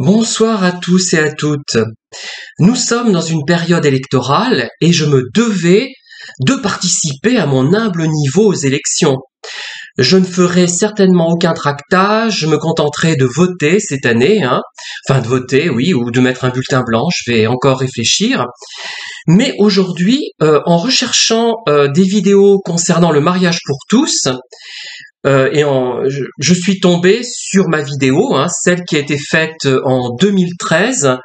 Bonsoir à tous et à toutes. Nous sommes dans une période électorale et je me devais de participer à mon humble niveau aux élections. Je ne ferai certainement aucun tractage, je me contenterai de voter cette année, Enfin de voter, oui, ou de mettre un bulletin blanc, je vais encore réfléchir. Mais aujourd'hui, en recherchant des vidéos concernant le mariage pour tous, je suis tombé sur ma vidéo, celle qui a été faite en 2013,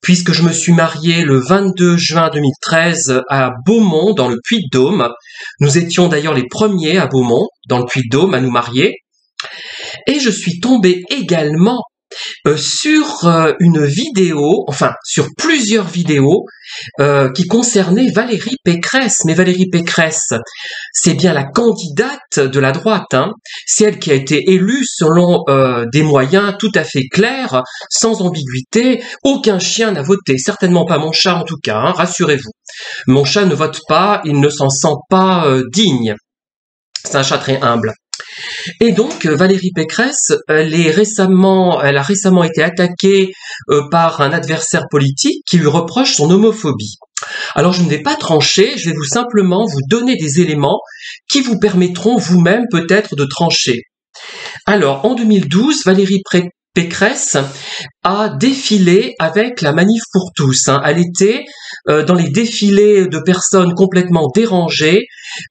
puisque je me suis marié le 22 juin 2013 à Beaumont, dans le Puy-de-Dôme. Nous étions d'ailleurs les premiers à Beaumont, dans le Puy-de-Dôme, à nous marier. Et je suis tombé également sur une vidéo, enfin sur plusieurs vidéos qui concernaient Valérie Pécresse. Mais Valérie Pécresse, c'est bien la candidate de la droite, C'est elle qui a été élue selon des moyens tout à fait clairs, sans ambiguïté. Aucun chien n'a voté, certainement pas mon chat en tout cas, rassurez-vous. Mon chat ne vote pas, il ne s'en sent pas digne. C'est un chat très humble. Et donc Valérie Pécresse, elle a récemment été attaquée par un adversaire politique qui lui reproche son homophobie. Alors je ne vais pas trancher, je vais simplement vous donner des éléments qui vous permettront vous-même peut-être de trancher. Alors en 2012, Valérie Pécresse a défilé avec la Manif pour tous. Elle était dans les défilés de personnes complètement dérangées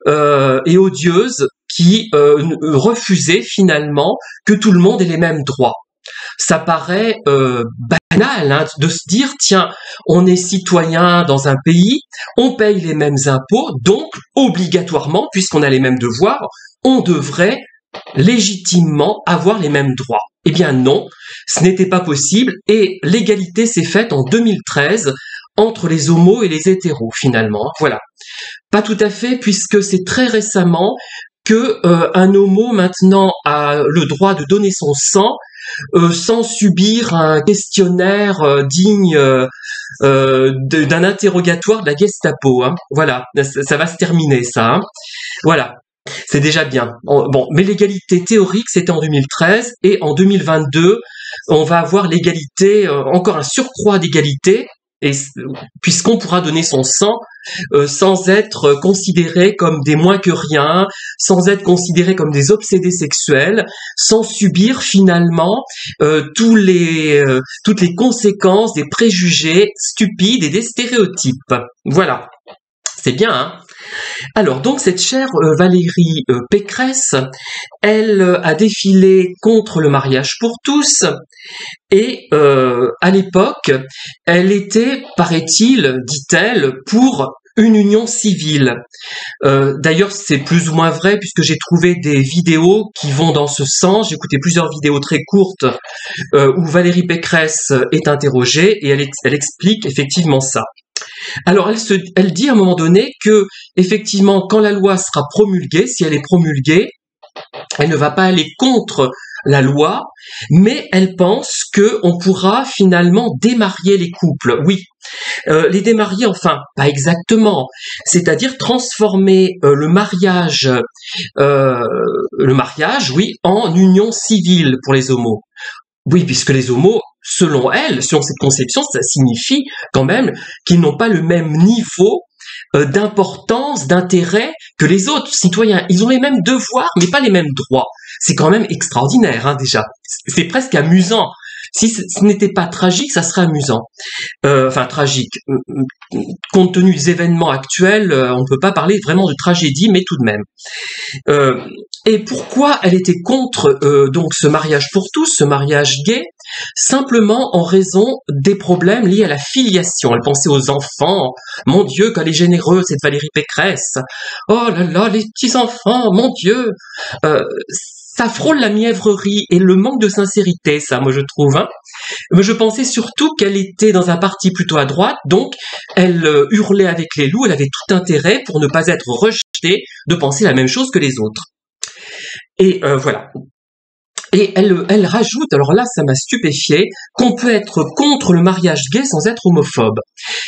et odieuses qui refusaient finalement que tout le monde ait les mêmes droits. Ça paraît banal de se dire, tiens, on est citoyen dans un pays, on paye les mêmes impôts, donc obligatoirement, puisqu'on a les mêmes devoirs, on devrait légitimement avoir les mêmes droits. Eh bien non, ce n'était pas possible et l'égalité s'est faite en 2013 entre les homos et les hétéros finalement. Voilà. Pas tout à fait, puisque c'est très récemment que un homo maintenant a le droit de donner son sang sans subir un questionnaire digne d'un interrogatoire de la Gestapo. Voilà, ça va se terminer ça. Voilà. C'est déjà bien. Bon, mais l'égalité théorique, c'était en 2013 et en 2022, on va avoir l'égalité, encore un surcroît d'égalité, et puisqu'on pourra donner son sang sans être considéré comme des moins que rien, sans être considéré comme des obsédés sexuels, sans subir finalement toutes les conséquences des préjugés stupides et des stéréotypes. Voilà. C'est bien, Alors, donc, cette chère Valérie Pécresse, elle a défilé contre le mariage pour tous et à l'époque, elle était, paraît-il, dit-elle, pour une union civile. D'ailleurs, c'est plus ou moins vrai puisque j'ai trouvé des vidéos qui vont dans ce sens. J'ai écouté plusieurs vidéos très courtes où Valérie Pécresse est interrogée et elle explique effectivement ça. Alors elle dit à un moment donné que effectivement quand la loi sera promulguée, si elle est promulguée, elle ne va pas aller contre la loi, mais elle pense que on pourra finalement démarier les couples. Oui, les démarier, enfin pas exactement, c'est-à-dire transformer le mariage, oui, en union civile pour les homos. Oui, puisque les homos, selon elle, selon cette conception, ça signifie quand même qu'ils n'ont pas le même niveau d'importance, d'intérêt que les autres citoyens. Ils ont les mêmes devoirs, mais pas les mêmes droits. C'est quand même extraordinaire, déjà. C'est presque amusant. Si ce n'était pas tragique, ça serait amusant. Enfin, tragique. Compte tenu des événements actuels, on ne peut pas parler vraiment de tragédie, mais tout de même. Et pourquoi elle était contre donc ce mariage pour tous, ce mariage gay? Simplement en raison des problèmes liés à la filiation. Elle pensait aux enfants. Mon Dieu, qu'elle est généreuse, cette Valérie Pécresse. Oh là là, les petits enfants, mon Dieu. Ça frôle la mièvrerie et le manque de sincérité, ça, moi je trouve. Mais je pensais surtout qu'elle était dans un parti plutôt à droite, donc elle hurlait avec les loups, elle avait tout intérêt pour ne pas être rejetée de penser la même chose que les autres. Et voilà. Et elle rajoute, alors là ça m'a stupéfié, qu'on peut être contre le mariage gay sans être homophobe.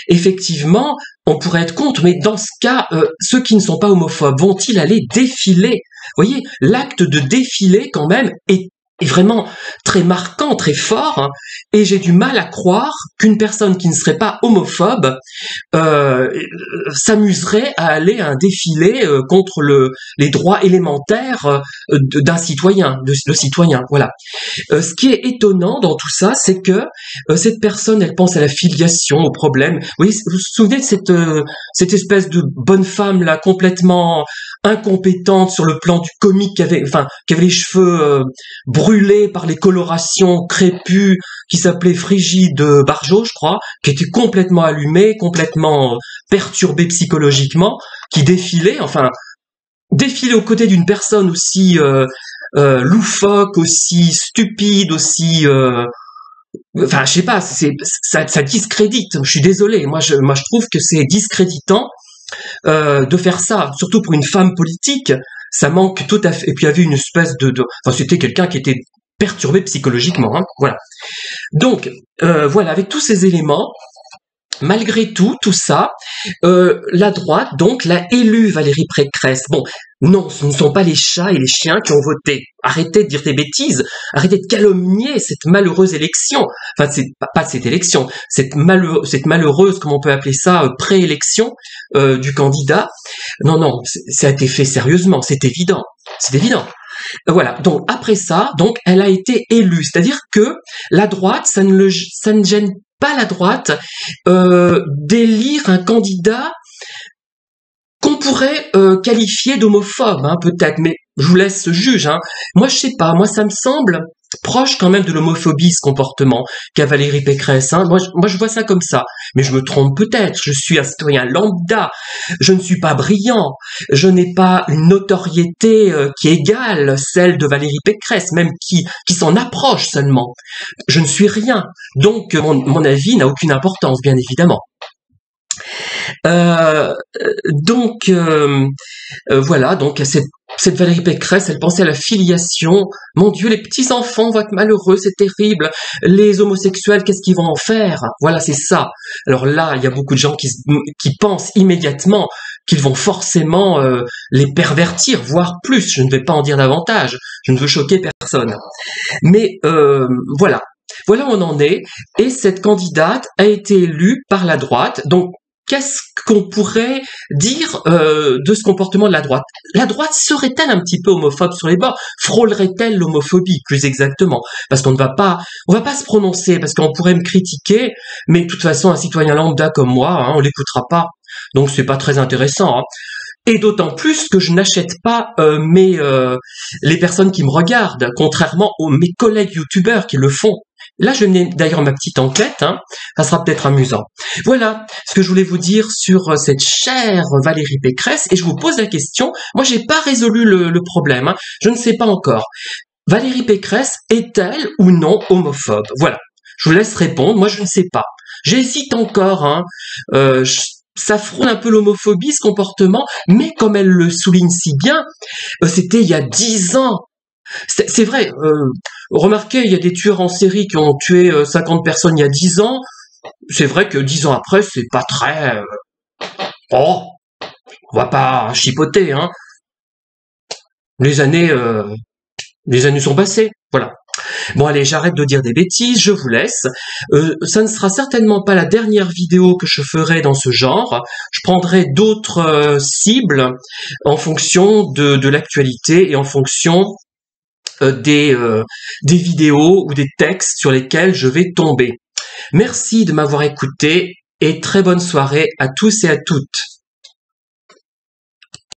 Effectivement, on pourrait être contre, mais dans ce cas, ceux qui ne sont pas homophobes vont-ils aller défiler? Vous voyez, l'acte de défiler quand même est est vraiment très marquant, très fort, hein, et j'ai du mal à croire qu'une personne qui ne serait pas homophobe s'amuserait à aller à un défilé contre les droits élémentaires d'un citoyen, de citoyen. Voilà. Ce qui est étonnant dans tout ça, c'est que cette personne, elle pense à la filiation, au problème. Vous vous souvenez de cette espèce de bonne femme là, complètement incompétente sur le plan du comique, qui avait les cheveux brûlés par les colorations crépues, qui s'appelait Frigide Barjot, je crois, qui était complètement allumée, complètement perturbée psychologiquement, qui défilait aux côtés d'une personne aussi loufoque, aussi stupide, aussi je sais pas, ça discrédite. Je suis désolé, moi je trouve que c'est discréditant de faire ça, surtout pour une femme politique. Ça manque tout à fait. Et puis il y avait une espèce c'était quelqu'un qui était perturbé psychologiquement, hein, voilà. Donc voilà, avec tous ces éléments, malgré tout ça, la droite donc l'a élu Valérie Pécresse. Bon, non, ce ne sont pas les chats et les chiens qui ont voté. Arrêtez de dire des bêtises, arrêtez de calomnier cette malheureuse élection. Enfin, c'est pas cette élection, cette malheureuse, comment on peut appeler ça, préélection du candidat. Non, ça a été fait sérieusement, c'est évident. Voilà. Donc après ça, donc elle a été élue, c'est-à-dire que la droite, ça ne gêne pas la droite d'élire un candidat qu'on pourrait qualifier d'homophobe, hein, peut-être, mais je vous laisse juge. Hein. Moi, je sais pas, moi ça me semble proche quand même de l'homophobie, ce comportement qu'a Valérie Pécresse. Hein. Moi, je vois ça comme ça, mais je me trompe peut-être. Je suis un citoyen lambda, je ne suis pas brillant, je n'ai pas une notoriété qui égale celle de Valérie Pécresse, même qui s'en approche seulement. Je ne suis rien, donc mon avis n'a aucune importance, bien évidemment. Voilà, donc cette Valérie Pécresse, elle pensait à la filiation. Mon Dieu, les petits-enfants vont être malheureux, c'est terrible. Les homosexuels, qu'est-ce qu'ils vont en faire? Voilà, c'est ça. Alors là, il y a beaucoup de gens qui pensent immédiatement qu'ils vont forcément les pervertir, voire plus. Je ne vais pas en dire davantage. Je ne veux choquer personne. Mais voilà. Voilà où on en est. Et cette candidate a été élue par la droite. Donc, qu'est-ce qu'on pourrait dire de ce comportement de la droite? La droite serait-elle un petit peu homophobe sur les bords? Frôlerait-elle l'homophobie, plus exactement? Parce qu'on va pas se prononcer, parce qu'on pourrait me critiquer, mais de toute façon, un citoyen lambda comme moi, hein, on l'écoutera pas. Donc c'est pas très intéressant. Hein. Et d'autant plus que je n'achète pas les personnes qui me regardent, contrairement mes collègues youtubeurs qui le font. Là, je mets d'ailleurs ma petite enquête, hein, ça sera peut-être amusant. Voilà ce que je voulais vous dire sur cette chère Valérie Pécresse, et je vous pose la question, moi j'ai pas résolu le problème, hein, je ne sais pas encore. Valérie Pécresse est-elle ou non homophobe? Voilà, je vous laisse répondre, moi je ne sais pas. J'hésite encore, hein, ça frôle un peu l'homophobie ce comportement, mais comme elle le souligne si bien, c'était il y a 10 ans. C'est vrai, remarquez, il y a des tueurs en série qui ont tué 50 personnes il y a 10 ans. C'est vrai que 10 ans après, c'est pas très... on va pas chipoter, hein. Les années sont passées, voilà. Bon allez, j'arrête de dire des bêtises, je vous laisse. Ça ne sera certainement pas la dernière vidéo que je ferai dans ce genre. Je prendrai d'autres cibles en fonction de l'actualité et en fonction des vidéos ou des textes sur lesquels je vais tomber. Merci de m'avoir écouté et très bonne soirée à tous et à toutes.